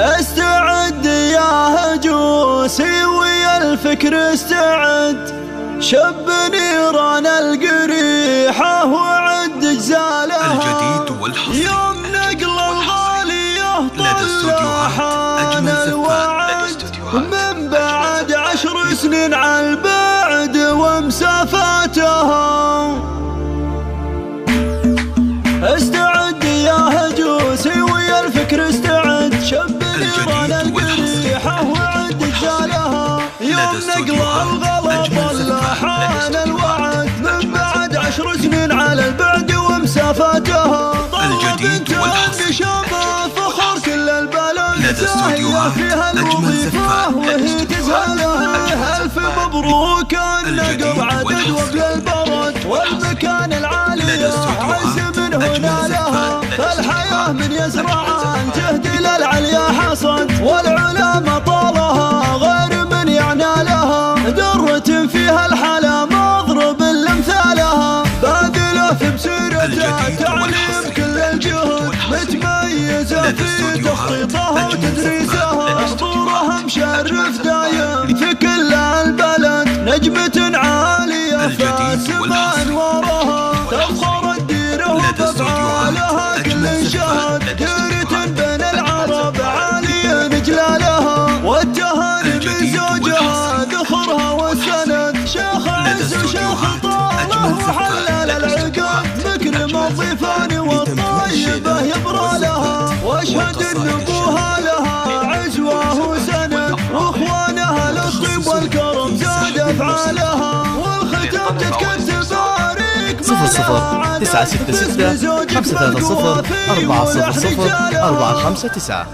استعد يا هجوسي ويا الفكر استعد، شب نيران القريحة وعد اجزالها. الجديد والحصري يوم نقل الغالية طلعان الوعد، من بعد 10 سنين على البعد ومسافاتها. استعد يا هجوسي ويا الفكر استعد، شب نيران القريحة وعد اجزالها. يوم نقل الغلا طلعان الوعد، من بعد 10 سنين على البعد ومسافاتها. الجديد والحصري شباب فخر كل البلد، زاهية فيها الوظيفة وهي تزهلها. ألف مبروك النقل عدد وبل البرد، والمكان العالي عز من هنا لها. فالحياة من يزرعان تهدي للعليا حصد، والعلا مطالها غير من يعنى لها. درة فيها الحلا مضرب لمثالها، باذلة في مسيرتها تعليم كل الجهد، متميزة في تخطيطها وتدريسها. اسطورها مشرف دايم في كل البلد، نجمة عالية فاسمة انوارها. تفخر الديره وبافعالها كل شهد، ديرة بين العرب عالية جلالها. والتهاني من زوجها ذخرها والسند، شيخ عز وشيخ طاله وحلل العقد. مكرم الضيفان والطيبة يبرى لها، واشهد ان ابوها لها عزوة وسند، واخوانها للطيب والكرم زاد افعالها. والختام تتكتب باريك 00 966 530 400 459.